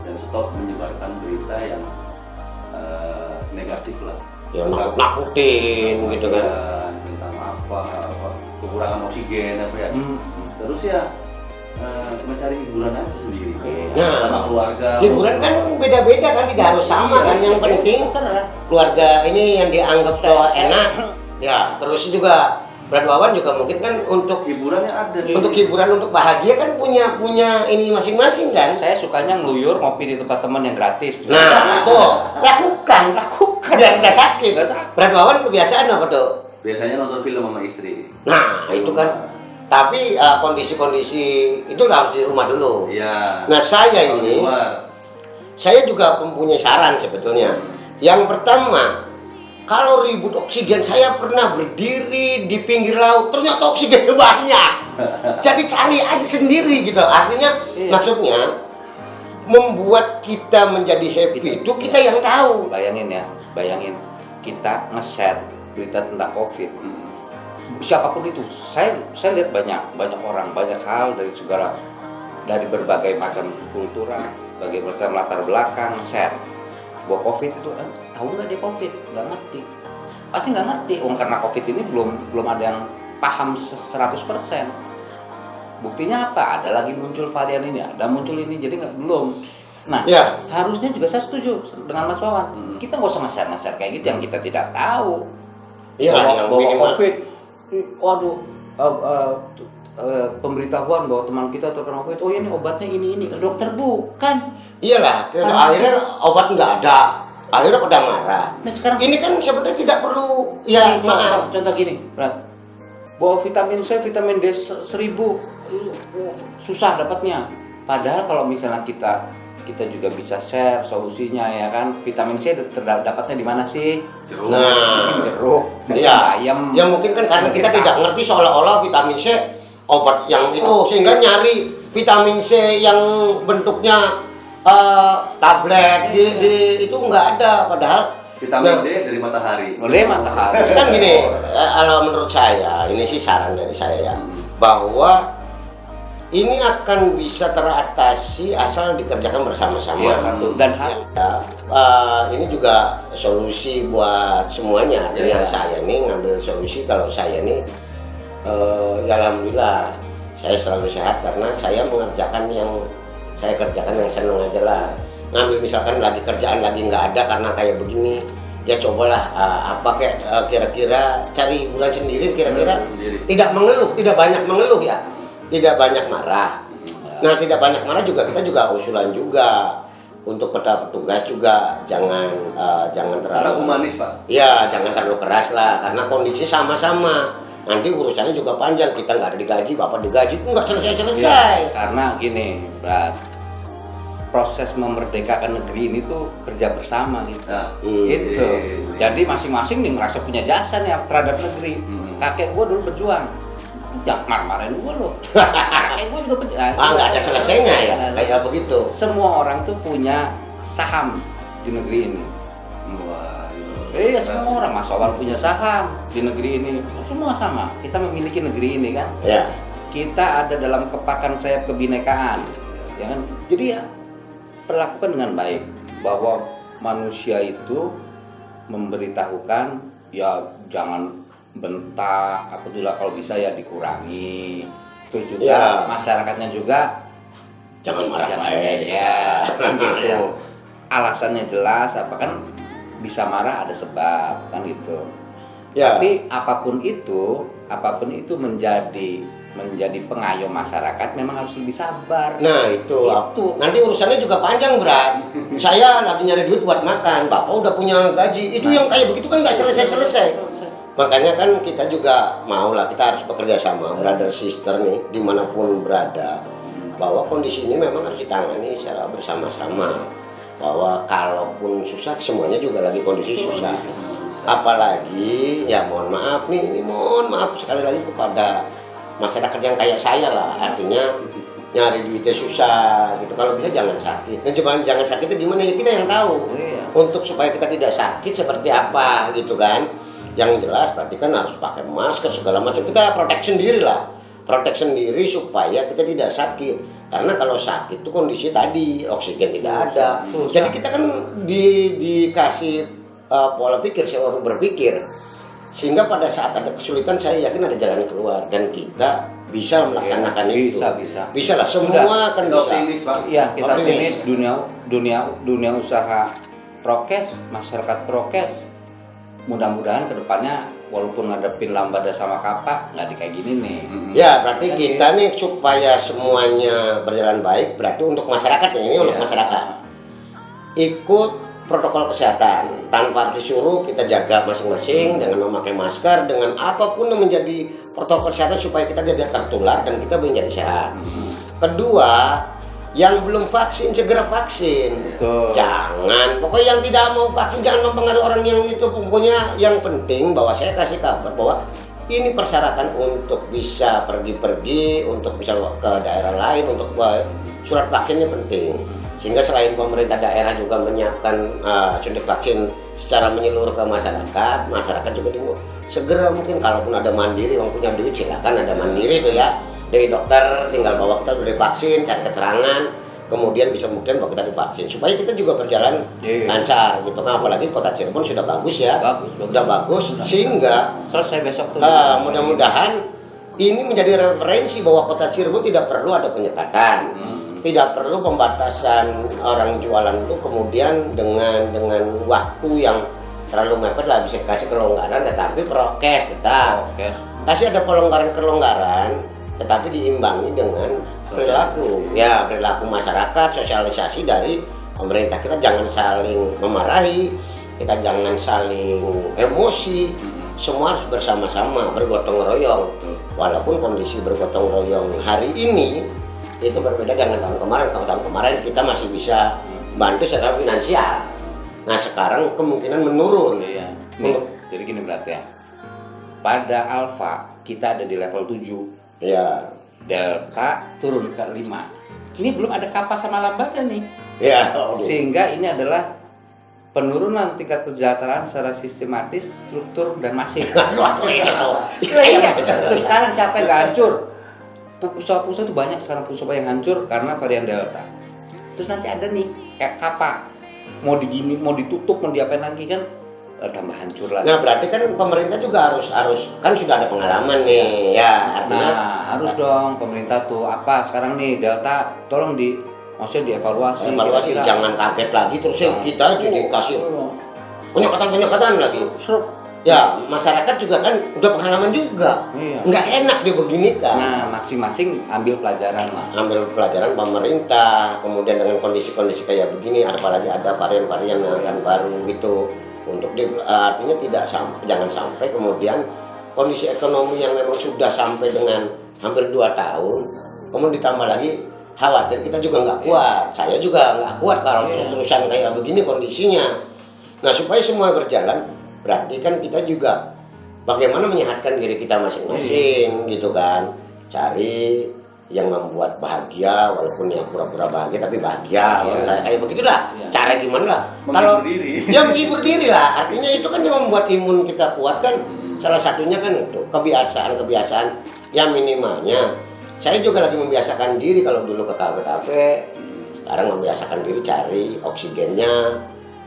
Dan stop menyebarkan berita yang negatif lah. Ya nakut-nakutin gitu kan. Tentang apa, kekurangan oksigen apa ya. Terus ya mencari hiburan aja sendiri. Nah, sama keluarga. Hiburan kan beda-beda kan, tidak harus sama kan. Yang penting keluarga ini yang dianggap so enak. Ya, terus juga Brad Wawan juga mungkin kan untuk Hiburannya ada. untuk hiburan, untuk bahagia kan punya ini masing-masing kan. Saya sukanya ngeluyur ngopi di tempat teman yang gratis. Nah, itu lakukan biar nggak sakit. Nggak sakit. Brad Wawan kebiasaan apa tuh? Biasanya nonton film sama istri. Nah, itu kan. Tapi kondisi-kondisi itu harus di rumah dulu. Iya. Nah, saya Kalau di ini luar. saya juga mempunyai saran sebetulnya. Yang pertama, kalau ribut oksigen, saya pernah berdiri di pinggir laut, ternyata oksigennya banyak. Jadi cari aja sendiri gitu. Artinya, maksudnya membuat kita menjadi happy itu kita yang tahu. Bayangin kita nge-share berita tentang COVID. Siapapun itu, saya lihat banyak orang, banyak hal dari berbagai macam kultural, berbagai macam latar belakang share bahwa COVID itu tahu nggak dia COVID, nggak ngerti, pasti nggak ngerti. Karena COVID ini belum ada yang paham 100%. Buktinya apa? Ada lagi muncul varian ini, ada muncul ini, jadi belum. Nah, Ya. harusnya juga saya setuju dengan Mas Wawan. Kita nggak usah nge-share kayak gitu yang kita tidak tahu. Iya, yang bahwa minimal. COVID, waduh, pemberitahuan bahwa teman kita terkena COVID, oh ini obatnya ini, dokter bukan. Iyalah, akhirnya obat nggak ada. Akhirnya pada marah. Nah sekarang Ini kan sebenarnya tidak perlu, ya maaf. contoh gini, Bras. Bahwa vitamin C, vitamin D 1000 susah dapatnya. Padahal kalau misalnya kita juga bisa share solusinya ya kan. Vitamin C dapatnya di mana sih? Jeruk. Nah, Mungkin jeruk, iya. ayam. Ya mungkin kan karena kita tidak ngerti seolah-olah vitamin C obat yang itu, sehingga nyari vitamin C yang bentuknya tablet di itu nggak ada, padahal Vitamin D dari matahari. Oleh matahari. terus kan gini, kalau menurut saya, ini sih saran dari saya ya, bahwa ini akan bisa teratasi asal dikerjakan bersama-sama. Iya, satu. Dan Ya, ini juga solusi buat semuanya. Jadi Ya. saya ini ngambil solusi, kalau saya ini ya alhamdulillah saya selalu sehat karena saya mengerjakan yang saya kerjakan yang senang aja lah. Ngambil misalkan lagi kerjaan lagi nggak ada karena kayak begini, ya cobalah apa kayak kira-kira cari bulan sendiri kira-kira Sendiri. tidak mengeluh, tidak banyak mengeluh ya, tidak banyak marah. Nah tidak banyak marah juga kita juga usulan juga untuk petugas juga jangan Karena terlalu humanis Pak. ya jangan terlalu keras lah karena kondisi sama-sama nanti urusannya juga panjang, kita nggak ada digaji, bapak digaji itu nggak selesai-selesai. Ya, karena gini, Brat, proses memerdekakan negeri ini tuh kerja bersama gitu. Nah, Gitu. Jadi masing-masing nih ngerasa punya jasa nih terhadap negeri. Kakek gua dulu berjuang. Jangan marah-marahin gua loh. Kakek gua juga berjuang. Nggak ada selesainya ya kayak begitu. Semua orang tuh punya saham di negeri ini. wah, gitu. Iya, semua orang, Mas Wawan punya saham di negeri ini. Semua sama. Kita memiliki negeri ini kan. Ya. Kita ada dalam kepakan sayap kebinekaan. Ya kan? Jadi ya perlakukan dengan baik bahwa manusia itu memberitahukan ya jangan bentak, apabila kalau bisa ya dikurangi. Terus juga Ya. masyarakatnya juga Jangan marah ya, gitu. Alasannya jelas, apa kan bisa marah ada sebab kan gitu. Ya. Tapi apapun itu menjadi pengayom masyarakat memang harus lebih sabar. Nah itu. Itu. Nanti urusannya juga panjang berat. Saya lagi nyari duit buat makan, bapak udah punya gaji. Itu yang kayak begitu kan nggak selesai-selesai. Makanya kan kita juga mau lah, kita harus bekerja sama, brother sister nih, dimanapun berada. Bahwa kondisi ini memang harus ditangani secara bersama-sama. Bahwa kalaupun susah, semuanya juga lagi kondisi susah. Apalagi, ya mohon maaf nih, ini mohon maaf sekali lagi kepada masyarakat yang kayak saya lah. Artinya nyari duitnya susah gitu. Kalau bisa jangan sakit. Dan jangan sakit itu gimana ya kita yang tahu. Iya. Untuk supaya kita tidak sakit seperti apa gitu kan. Yang jelas berarti kan harus pakai masker segala macam. Kita proteksi sendiri lah. Protek sendiri supaya kita tidak sakit. Karena kalau sakit itu kondisi tadi oksigen tidak ada. Susah. Jadi kita kan dikasih pola pikir, seorang berpikir, sehingga pada saat ada kesulitan saya yakin ada jalan keluar dan kita bisa melaksanakan itu. Bisa lah, semua kan bisa. Optimis Pak. Iya, kita Optimis. optimis dunia usaha prokes, masyarakat prokes. Mudah-mudahan kedepannya walaupun ngadepin lambada sama kapak nggak di kayak gini nih. Ya berarti kita nih supaya semuanya berjalan baik, berarti untuk masyarakat nih, ini untuk Iya. masyarakat ikut protokol kesehatan tanpa harus disuruh, kita jaga masing-masing dengan memakai masker, dengan apapun yang menjadi protokol kesehatan supaya kita tidak tertular dan kita menjadi sehat. Kedua, yang belum vaksin segera vaksin. Betul. Jangan, pokoknya yang tidak mau vaksin jangan mempengaruhi orang yang itu. Pokoknya yang penting bahwa saya kasih kabar bahwa ini persyaratan untuk bisa pergi-pergi, untuk bisa ke daerah lain, untuk surat vaksinnya penting. Sehingga selain pemerintah daerah juga menyiapkan suntik vaksin secara menyeluruh ke masyarakat, masyarakat juga segera mungkin kalaupun ada mandiri, yang punya duit silakan ada mandiri tuh ya. Dari dokter tinggal bawa kita udah divaksin, cari keterangan, kemudian bisa kemudian bawa kita divaksin supaya kita juga berjalan lancar gitu kan. Apalagi kota Cirebon sudah bagus ya, sudah bagus sehingga Selesai besok tuh. mudah-mudahan ini menjadi referensi bahwa kota Cirebon tidak perlu ada penyekatan, tidak perlu pembatasan orang jualan itu kemudian dengan waktu yang terlalu mepet lah, bisa kasih kelonggaran tetapi prokes tetap. Kasih ada kelonggaran tetapi diimbangi dengan perilaku masyarakat, sosialisasi dari pemerintah. Kita jangan saling memarahi, kita jangan saling emosi, semua harus bersama-sama bergotong royong. Walaupun kondisi bergotong royong hari ini itu berbeda dengan tahun kemarin. Tahun kemarin kita masih bisa bantu secara finansial. Nah sekarang kemungkinan menurun. Iya. Nih, jadi gini berarti ya. Pada alfa kita ada di level 7. Ya. Delta turun ke 5. Ini belum ada kappa sama lambada nih. Ya. Sehingga ini adalah penurunan tingkat kesejahteraan secara sistematis, struktur dan masif. Iya. Terus sekarang siapa yang nggak hancur? Pusat-pusat itu banyak sekarang pusat yang hancur karena varian Delta. Terus nanti ada nih kayak kappa. Mau digini, mau ditutup, mau diapain lagi kan tambah hancur lagi. Nah berarti kan pemerintah juga harus kan sudah ada pengalaman nih ya artinya. Nah harus dong pemerintah tuh apa sekarang nih Delta tolong maksudnya dievaluasi. Evaluasi Kira-kira. jangan kaget lagi terus kita jadi kasih penyekatan lagi. Ya masyarakat juga kan udah pengalaman juga, Iya. nggak enak dia begini kan. Nah, masing-masing ambil pelajaran lah. Ambil pelajaran pemerintah, kemudian dengan kondisi-kondisi kayak begini, apalagi ada varian-varian yang baru gitu, untuk artinya jangan sampai kemudian kondisi ekonomi yang memang sudah sampai dengan hampir 2 tahun, kemudian ditambah lagi khawatir kita juga nggak kuat, saya juga nggak kuat kalau terus-terusan kayak begini kondisinya. Nah supaya semua berjalan, berarti kan kita juga bagaimana menyehatkan diri kita masing-masing gitu kan, cari yang membuat bahagia walaupun yang pura-pura bahagia tapi bahagia kayak begitulah. Cara gimana lah kalau ya menghibur diri lah, artinya itu kan yang membuat imun kita kuat kan. Salah satunya kan itu kebiasaan yang minimalnya saya juga lagi membiasakan diri. Kalau dulu ke kafe-kafe, sekarang membiasakan diri cari oksigennya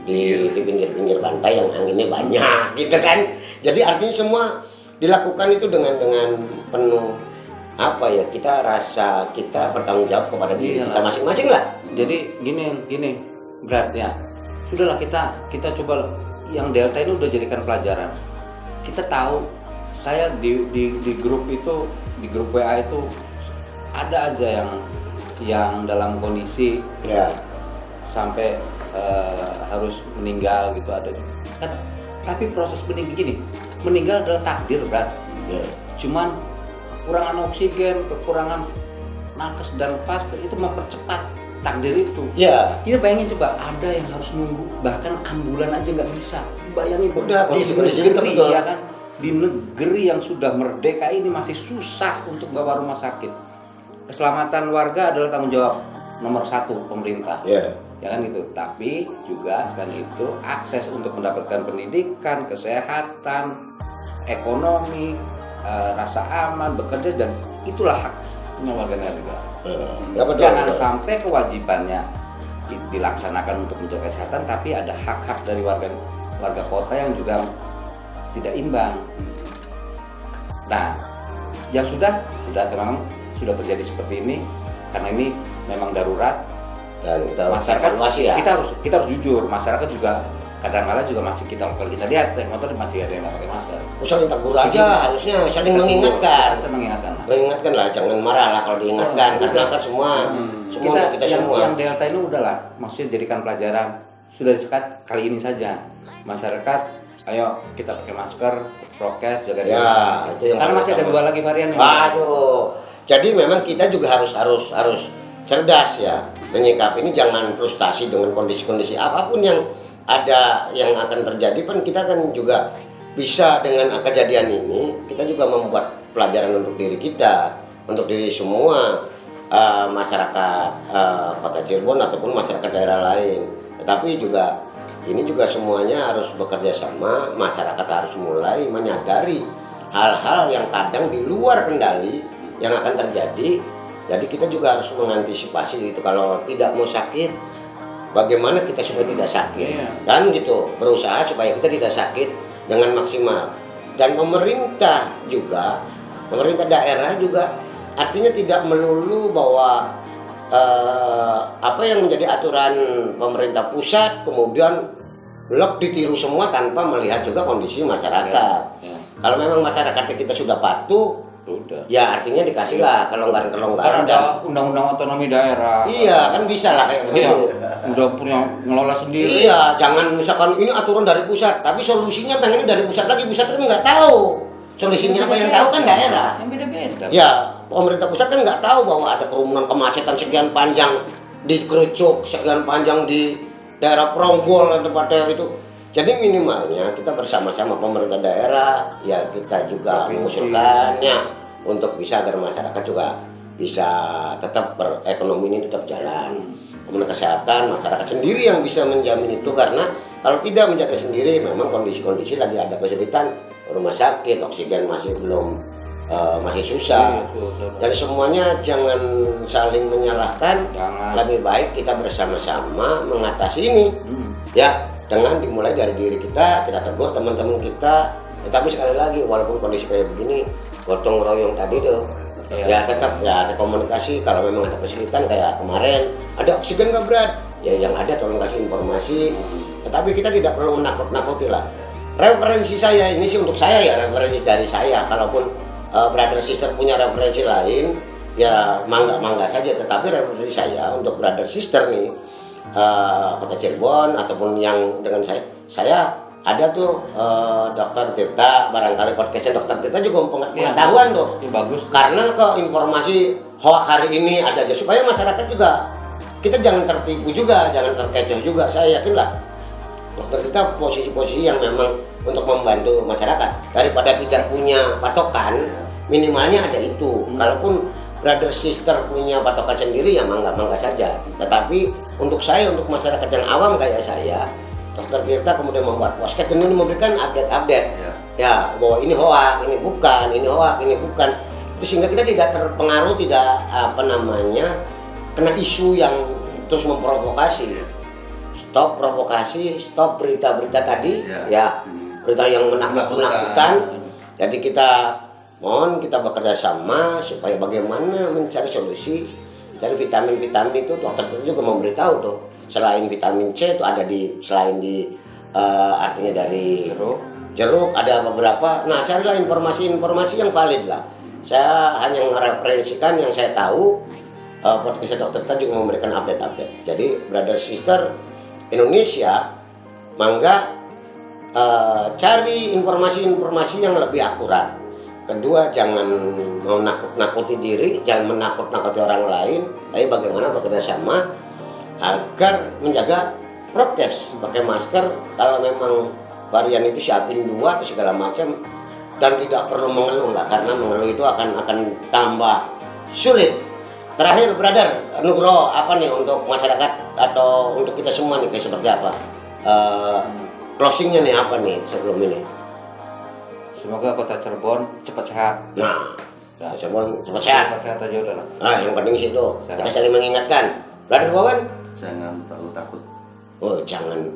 di pinggir-pinggir pantai yang anginnya banyak gitu kan. Jadi artinya semua dilakukan itu dengan penuh kita rasa kita bertanggung jawab kepada diri kita masing-masing lah. Jadi gini beratnya sudahlah, kita coba yang Delta ini udah jadikan pelajaran. Kita tahu, saya di grup itu, di grup WA itu ada aja yang dalam kondisi sampai harus meninggal gitu, ada kan. Tapi proses meninggal adalah takdir, berat. Cuman kekurangan oksigen, kekurangan nakes dan fase itu mempercepat takdir itu. Kita bayangin coba, ada yang harus nunggu bahkan ambulan aja nggak bisa. Bayangin udah kondisi negeri ya kan, di negeri yang sudah merdeka ini masih susah untuk bawa rumah sakit. Keselamatan warga adalah tanggung jawab nomor 1 pemerintah. Ya kan gitu. Tapi juga selain itu akses untuk mendapatkan pendidikan, kesehatan, ekonomi, rasa aman, bekerja, dan itulah haknya warga negara. Jangan sampai kewajibannya dilaksanakan untuk menjaga kesehatan, tapi ada hak-hak dari warga kota yang juga tidak imbang. Nah, yang memang sudah terjadi seperti ini karena ini memang darurat. Dan masyarakat kita harus jujur, masyarakat juga kadang-kadang juga masih kita lihat motor masih ada yang nggak pakai masker. Saling tegur aja, harusnya saling mengingatkan. Mengingatkan lah, jangan marah lah kalau diingatkan, karena kan semua kita semua. Yang Delta ini udahlah, maksudnya jadikan pelajaran. Sudah disekat kali ini saja. Masyarakat, ayo kita pakai masker, prokes, jaga diri. Itu yang karena masih ada 2 lagi varian. Aduh, jadi memang kita juga harus cerdas ya menyikapi ini, jangan frustasi dengan kondisi-kondisi apapun yang ada yang akan terjadi. Kan kita kan juga bisa dengan kejadian ini kita juga membuat pelajaran untuk diri kita, untuk diri semua masyarakat Kota Cirebon ataupun masyarakat daerah lain. Tetapi juga ini juga semuanya harus bekerja sama, masyarakat harus mulai menyadari hal-hal yang kadang di luar kendali yang akan terjadi. Jadi kita juga harus mengantisipasi itu. Kalau tidak mau sakit, bagaimana kita supaya tidak sakit, dan gitu berusaha supaya kita tidak sakit dengan maksimal. Dan pemerintah daerah juga artinya tidak melulu bahwa apa yang menjadi aturan pemerintah pusat kemudian blok ditiru semua tanpa melihat juga kondisi masyarakat. Kalau memang masyarakatnya kita sudah patuh, ya artinya dikasihlah kelonggaran-kelonggaran. Ada undang-undang otonomi daerah. Iya, kan bisa lah kayak begitu. Udah punya ngelola sendiri. Iya, jangan misalkan ini aturan dari pusat, tapi solusinya pengen dari pusat lagi. Pusat kan nggak tahu solusinya apa, yang tahu kan daerah. Beda-beda. Ya, pemerintah pusat kan nggak tahu bahwa ada kerumunan kemacetan sekian panjang di Kerucuk, sekian panjang di daerah Pronggol dan tempat itu. Jadi minimalnya kita bersama-sama pemerintah daerah, ya kita juga mengusulkannya untuk bisa agar masyarakat juga bisa tetap ekonomi ini tetap jalan. Kemudian kesehatan masyarakat sendiri yang bisa menjamin itu, karena kalau tidak menjaga sendiri memang kondisi-kondisi lagi ada kesulitan, rumah sakit, oksigen masih belum masih susah. Jadi semuanya jangan saling menyalahkan. Lebih baik kita bersama-sama mengatasi ini. Ya, dengan dimulai dari diri kita tegur teman-teman kita. Tetapi sekali lagi, walaupun kondisi kayak begini, gotong royong tadi tuh, ya tetap ya ada komunikasi. Kalau memang ada kesulitan kayak kemarin, ada oksigen nggak berat, ya yang ada tolong kasih informasi. Tetapi kita tidak perlu nakut-nakuti lah. Referensi saya ini sih untuk saya ya, referensi dari saya. Kalaupun brother sister punya referensi lain, ya mangga saja. Tetapi referensi saya untuk brother sister nih, Kota Cirebon ataupun yang dengan saya ada tuh Dokter Tirta, barangkali podcastnya Dokter Tirta juga pengetahuan tuh. Ya, bagus. Karena kok informasi hoax hari ini ada aja supaya masyarakat juga kita jangan tertipu juga, jangan terkecoh juga. Saya yakin lah Dokter Tirta posisi-posisi yang memang untuk membantu masyarakat daripada tidak punya patokan, minimalnya ada itu. Kalaupun brother sister punya patokan sendiri ya mangga saja. Tetapi untuk saya, untuk masyarakat yang awam kayak saya, Dokter Tirta kemudian membuat podcast dan ini memberikan update ya bahwa ini hoax, ini bukan, ini hoax, ini bukan. Itu sehingga kita tidak terpengaruh, tidak kena isu yang terus memprovokasi. Stop provokasi, stop berita-berita tadi, ya berita yang menakutkan. Jadi kita mohon kita bekerja sama supaya bagaimana mencari solusi, mencari vitamin-vitamin itu. Dokter itu juga memberitahu tuh, selain vitamin C itu ada selain di artinya dari jeruk ada beberapa. Nah, carilah informasi-informasi yang valid lah. Saya hanya mereferensikan yang saya tahu. Podcast Dokter Tirta juga memberikan update-update. Jadi brother sister Indonesia, mangga cari informasi-informasi yang lebih akurat. Kedua, jangan mau nakut-nakuti diri, jangan menakut-nakuti orang lain, tapi bagaimana bekerja sama agar menjaga prokes, pakai masker. Kalau memang varian itu siapin 2 atau segala macam, dan tidak perlu mengeluh lah, karena mengeluh itu akan tambah sulit. Terakhir, brother Nugroho, apa nih untuk masyarakat atau untuk kita semua nih kayak seperti apa? Closingnya nih apa nih sebelum ini? Semoga Kota Cirebon cepat sehat. Nah, Cirebon cepat sehat. Cepat sehat aja udah lah. Nah, yang penting situ Sehat. kita saling mengingatkan. Brother Wawan? Jangan terlalu takut. Oh, jangan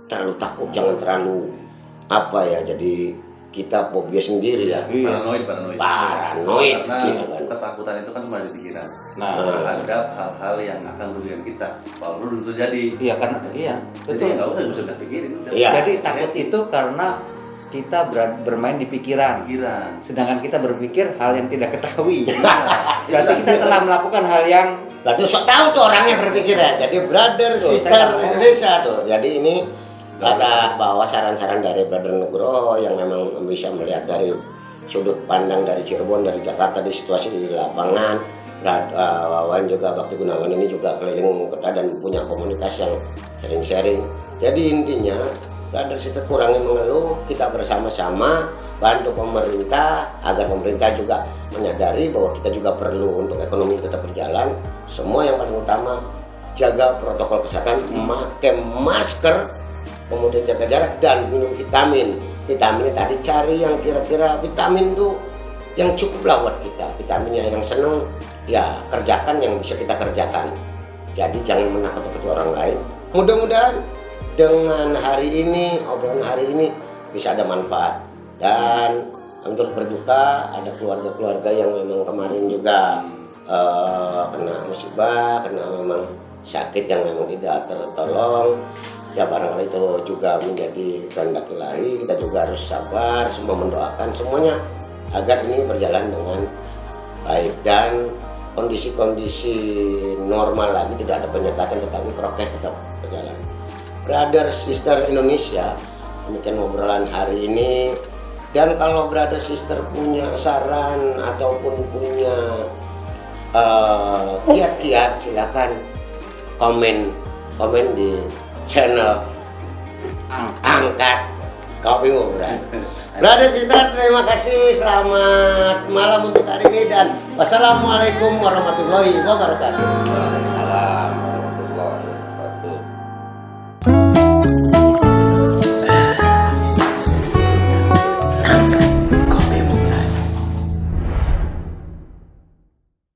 terlalu takut, jangan terlalu apa ya? Jadi kita fobia sendiri ya. Paranoid. Paranoid, Karena gitu kan. ketakutan itu kan cuma di pikiran. Nah, Terhadap hal-hal yang akan merugikan kita. Kalau belum terjadi. iya karena iya Jadi betul. nggak usah pikirin. Udah. Iya. Jadi takut itu karena kita bermain di pikiran. Sedangkan kita berpikir hal yang tidak ketahui. Berarti kita telah melakukan hal yang Berarti sok tahu tuh orangnya berpikir ya. Jadi brother Tuh, sister saya tahu. Indonesia tuh. Jadi ini kata bahwa saran-saran dari brother Nugroho yang memang bisa melihat dari sudut pandang dari Cirebon, dari Jakarta, di situasi di lapangan. Wawan juga Bakti Gunawan ini juga keliling kota dan punya komunitas yang sharing-sharing. Jadi intinya brother sister kurangi mengeluh, kita bersama-sama bantu pemerintah agar pemerintah juga menyadari bahwa kita juga perlu untuk ekonomi tetap berjalan. Semua yang paling utama jaga protokol kesehatan, memakai masker, kemudian jaga jarak dan minum vitamin. Vitaminnya tadi cari yang kira-kira vitamin itu yang cukup lah buat kita. Vitaminnya yang seneng ya kerjakan yang bisa kita kerjakan. Jadi jangan menakut-nakuti orang lain. Mudah-mudahan dengan hari ini, obrolan hari ini bisa ada manfaat. Dan untuk berduka ada keluarga-keluarga yang memang kemarin juga kena musibah, kena memang sakit yang memang tidak tertolong. Ya barangkali itu juga menjadi kehendak Ilahi. Kita juga harus sabar, semua mendoakan semuanya agar ini berjalan dengan baik dan kondisi-kondisi normal lagi, tidak ada penyekatan tetapi prokes tetap berjalan. Brother sister Indonesia, demikian obrolan hari ini. Dan kalau brother sister punya saran ataupun punya kiat-kiat, silakan komen di channel Angkat Kopi Ngobrol. Brother sister, terima kasih. Selamat malam untuk hari ini dan wassalamualaikum warahmatullahi wabarakatuh. Waalaikumsalam.